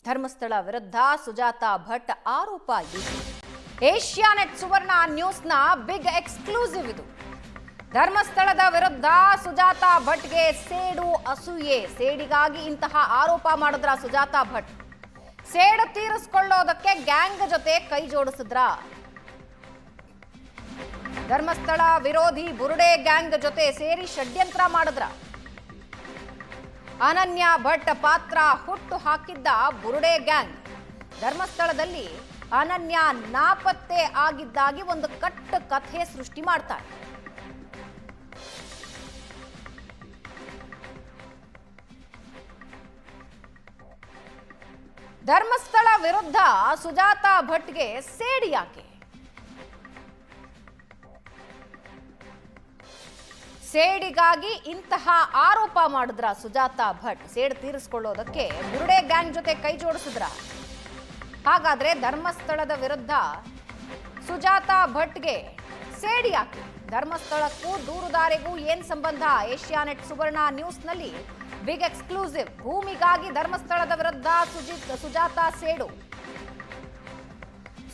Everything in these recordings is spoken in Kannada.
ಧರ್ಮಸ್ಥಳ ವಿರುದ್ಧ ಸುಜಾತಾ ಭಟ್ ಆರೋಪ ಇದೆ. ಏಷ್ಯಾನೆಟ್ ಸುವರ್ಣ ನ್ಯೂಸ್ನ ಬಿಗ್ ಎಕ್ಸ್ಕ್ಲೂಸಿವ್ ಇದು. ಧರ್ಮಸ್ಥಳದ ವಿರುದ್ಧ ಸುಜಾತಾ ಭಟ್ಗೆ ಸೇಡು ಅಸೂಯೆ. ಸೇಡಿಗಾಗಿ ಇಂತಹ ಆರೋಪ ಮಾಡಿದ್ರ ಸುಜಾತಾ ಭಟ್? ಸೇಡು ತೀರಿಸಿಕೊಳ್ಳೋದಕ್ಕೆ ಗ್ಯಾಂಗ್ ಜೊತೆ ಕೈ ಜೋಡಿಸಿದ್ರ? ಧರ್ಮಸ್ಥಳ ವಿರೋಧಿ ಬುರುಡೆ ಗ್ಯಾಂಗ್ ಜೊತೆ ಸೇರಿ ಷಡ್ಯಂತ್ರ ಮಾಡಿದ್ರ? ಅನನ್ಯ ಭಟ್ ಪಾತ್ರ ಹುಟ್ಟು ಹಾಕಿದ್ದ ಬುರುಡೆ ಗ್ಯಾಂಗ್. ಧರ್ಮಸ್ಥಳದಲ್ಲಿ ಅನನ್ಯ ನಾಪತ್ತೆ ಆಗಿದ್ದಾಗಿ ಒಂದು ಕಟ್ಟು ಕಥೆ ಸೃಷ್ಟಿ ಮಾಡ್ತಾರೆ. ಧರ್ಮಸ್ಥಳ ವಿರುದ್ಧ ಸುಜಾತಾ ಭಟ್ಗೆ ಸೇಡಿ ಯಾಕೆ? ಸೇಡಿಗಾಗಿ ಇಂತಹ ಆರೋಪ ಮಾಡಿದ್ರ ಸುಜಾತಾ ಭಟ್? ಸೇಡು ತೀರಿಸಿಕೊಳ್ಳೋದಕ್ಕೆ ಬುರುಡೆ ಗ್ಯಾಂಗ್ ಜೊತೆ ಕೈ ಜೋಡಿಸಿದ್ರ? ಹಾಗಾದ್ರೆ ಧರ್ಮಸ್ಥಳದ ವಿರುದ್ಧ ಸುಜಾತಾ ಭಟ್ಗೆ ಸೇಡಿ ಯಾಕೆ? ಧರ್ಮಸ್ಥಳಕ್ಕೂ ದೂರುದಾರಿಗೂ ಏನ್ ಸಂಬಂಧ? ಏಷ್ಯಾನೆಟ್ ಸುವರ್ಣ ನ್ಯೂಸ್ನಲ್ಲಿ ಬಿಗ್ ಎಕ್ಸ್ಕ್ಲೂಸಿವ್. ಭೂಮಿಗಾಗಿ ಧರ್ಮಸ್ಥಳದ ವಿರುದ್ಧ ಸುಜಾತಾ ಸೇಡು.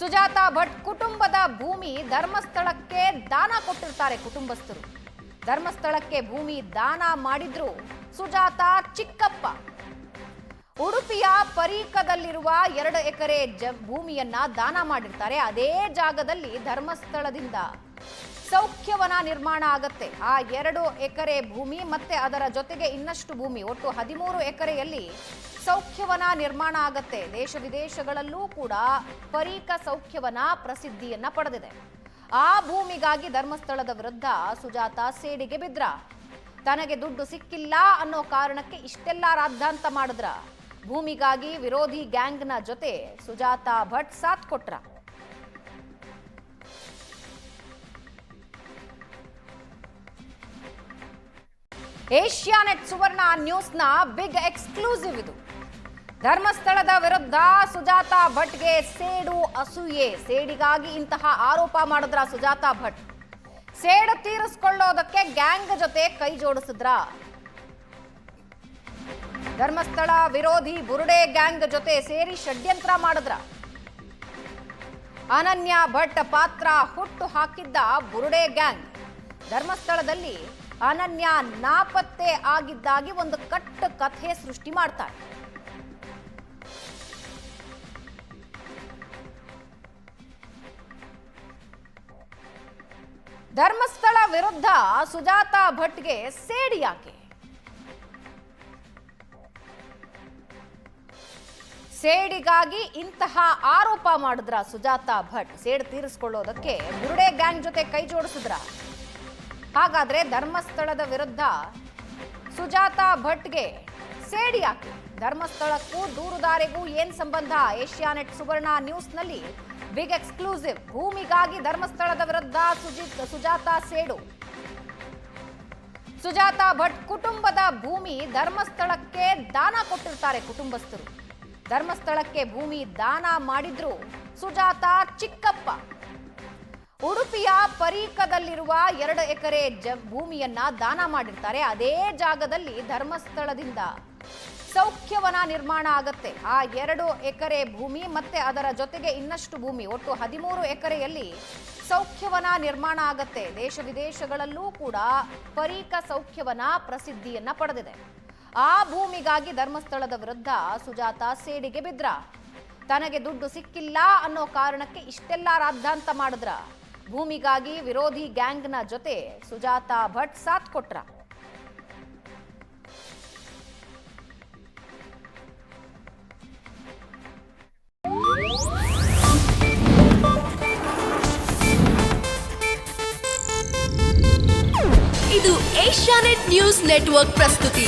ಸುಜಾತಾ ಭಟ್ ಕುಟುಂಬದ ಭೂಮಿ ಧರ್ಮಸ್ಥಳಕ್ಕೆ ದಾನ ಕೊಟ್ಟಿರ್ತಾರೆ ಕುಟುಂಬಸ್ಥರು. ಧರ್ಮಸ್ಥಳಕ್ಕೆ ಭೂಮಿ ದಾನ ಮಾಡಿದ್ರು ಸುಜಾತಾ ಚಿಕ್ಕಪ್ಪ. ಉಡುಪಿಯ ಪರೀಕದಲ್ಲಿರುವ 2 ಎಕರೆ ಭೂಮಿಯನ್ನ ದಾನ ಮಾಡಿರ್ತಾರೆ. ಅದೇ ಜಾಗದಲ್ಲಿ ಧರ್ಮಸ್ಥಳದಿಂದ ಸೌಖ್ಯವನ ನಿರ್ಮಾಣ ಆಗತ್ತೆ. ಆ 2 ಎಕರೆ ಭೂಮಿ ಮತ್ತೆ ಅದರ ಜೊತೆಗೆ ಇನ್ನಷ್ಟು ಭೂಮಿ, ಒಟ್ಟು 13 ಎಕರೆಯಲ್ಲಿ ಸೌಖ್ಯವನ ನಿರ್ಮಾಣ ಆಗತ್ತೆ. ದೇಶ ವಿದೇಶಗಳಲ್ಲೂ ಕೂಡ ಪರೀಕ ಸೌಖ್ಯವನ ಪ್ರಸಿದ್ಧಿಯನ್ನ ಪಡೆದಿದೆ. ಆ ಭೂಮಿಗಾಗಿ ಧರ್ಮಸ್ಥಳದ ವಿರುದ್ಧ ಸುಜಾತಾ ಸೇಡಿಗೆ ಬಿದ್ರ? ತನಗೆ ದುಡ್ಡು ಸಿಕ್ಕಿಲ್ಲ ಅನ್ನೋ ಕಾರಣಕ್ಕೆ ಇಷ್ಟೆಲ್ಲ ರಾದ್ಧಾಂತ ಮಾಡಿದ್ರ? ಭೂಮಿಗಾಗಿ ವಿರೋಧಿ ಗ್ಯಾಂಗ್ನ ಜೊತೆ ಸುಜಾತಾ ಭಟ್ ಸಾಥ್ ಕೊಟ್ರ? ಏಷ್ಯಾನೆಟ್ ಸುವರ್ಣ ನ್ಯೂಸ್ನ ಬಿಗ್ ಎಕ್ಸ್ಕ್ಲೂಸಿವ್ ಇದು. ಧರ್ಮಸ್ಥಳದ ವಿರುದ್ಧ ಸುಜಾತಾ ಭಟ್ಗೆ ಸೇಡು ಅಸೂಯೆ. ಸೇಡಿಗಾಗಿ ಇಂತಹ ಆರೋಪ ಮಾಡಿದ್ರ ಸುಜಾತಾ ಭಟ್? ಸೇಡು ತೀರಿಸಿಕೊಳ್ಳೋದಕ್ಕೆ ಗ್ಯಾಂಗ್ ಜೊತೆ ಕೈ ಜೋಡಿಸಿದ್ರ? ಧರ್ಮಸ್ಥಳ ವಿರೋಧಿ ಬುರುಡೆ ಗ್ಯಾಂಗ್ ಜೊತೆ ಸೇರಿ ಷಡ್ಯಂತ್ರ ಮಾಡಿದ್ರ? ಅನನ್ಯ ಭಟ್ ಪಾತ್ರ ಹುಟ್ಟು ಹಾಕಿದ್ದ ಬುರುಡೆ ಗ್ಯಾಂಗ್. ಧರ್ಮಸ್ಥಳದಲ್ಲಿ ಅನನ್ಯ ನಾಪತ್ತೆ ಆಗಿದ್ದಾಗಿ ಒಂದು ಕಟ್ಟು ಕಥೆ ಸೃಷ್ಟಿ ಮಾಡ್ತಾರೆ. ಧರ್ಮಸ್ಥಳ ವಿರುದ್ಧ ಸುಜಾತಾ ಭಟ್ಗೆ ಸೇಡಿ ಯಾಕೆ? ಸೇಡಿಗಾಗಿ ಇಂತಹ ಆರೋಪ ಮಾಡಿದ್ರ ಸುಜಾತಾ ಭಟ್? ಸೇಡು ತೀರಿಸಿಕೊಳ್ಳೋದಕ್ಕೆ ಬುರುಡೆ ಗ್ಯಾಂಗ್ ಜೊತೆ ಕೈ ಜೋಡಿಸಿದ್ರ? ಹಾಗಾದ್ರೆ ಧರ್ಮಸ್ಥಳದ ವಿರುದ್ಧ ಸುಜಾತಾ ಭಟ್ಗೆ ಸೇಡಿ ಯಾಕೆ? ಧರ್ಮಸ್ಥಳಕ್ಕೂ ದೂರುದಾರಿಗೂ ಏನ್ ಸಂಬಂಧ? ಏಷ್ಯಾನೆಟ್ ಸುವರ್ಣ ನ್ಯೂಸ್ನಲ್ಲಿ ಬಿಗ್ ಎಕ್ಸ್ಕ್ಲೂಸಿವ್. ಭೂಮಿಗಾಗಿ ಧರ್ಮಸ್ಥಳದ ವಿರುದ್ಧ ಸುಜಾತಾ ಸೇಡು. ಸುಜಾತಾ ಭಟ್ ಕುಟುಂಬದ ಭೂಮಿ ಧರ್ಮಸ್ಥಳಕ್ಕೆ ದಾನ ಕೊಟ್ಟಿರ್ತಾರೆ ಕುಟುಂಬಸ್ಥರು. ಧರ್ಮಸ್ಥಳಕ್ಕೆ ಭೂಮಿ ದಾನ ಮಾಡಿದ್ರು ಸುಜಾತಾ ಚಿಕ್ಕಪ್ಪ. ಉಡುಪಿಯ ಪರೀಕದಲ್ಲಿರುವ 2 ಎಕರೆ ಭೂಮಿಯನ್ನ ದಾನ ಮಾಡಿರ್ತಾರೆ. ಅದೇ ಜಾಗದಲ್ಲಿ ಧರ್ಮಸ್ಥಳದಿಂದ ಸೌಖ್ಯವನ ನಿರ್ಮಾಣ ಆಗತ್ತೆ. ಆ 2 ಎಕರೆ ಭೂಮಿ ಮತ್ತೆ ಅದರ ಜೊತೆಗೆ ಇನ್ನಷ್ಟು ಭೂಮಿ, ಒಟ್ಟು 13 ಎಕರೆಯಲ್ಲಿ ಸೌಖ್ಯವನ ನಿರ್ಮಾಣ ಆಗತ್ತೆ. ದೇಶ ವಿದೇಶಗಳಲ್ಲೂ ಕೂಡ ಪರೀಕ ಸೌಖ್ಯವನ ಪ್ರಸಿದ್ಧಿಯನ್ನ ಪಡೆದಿದೆ. ಆ ಭೂಮಿಗಾಗಿ ಧರ್ಮಸ್ಥಳದ ವಿರುದ್ಧ ಸುಜಾತಾ ಸೇಡಿಗೆ ಬಿದ್ರ? ತನಗೆ ದುಡ್ಡು ಸಿಕ್ಕಿಲ್ಲ ಅನ್ನೋ ಕಾರಣಕ್ಕೆ ಇಷ್ಟೆಲ್ಲ ರಾದ್ಧಾಂತ ಮಾಡಿದ್ರ? ಭೂಮಿಗಾಗಿ ವಿರೋಧಿ ಗ್ಯಾಂಗ್ನ ಜೊತೆ ಸುಜಾತಾ ಭಟ್ ಸಾಥ್ ಕೊಟ್ರ? ಇದು ಏಷ್ಯಾನೆಟ್ ನ್ಯೂಸ್ ನೆಟ್ವರ್ಕ್ ಪ್ರಸ್ತುತಿ.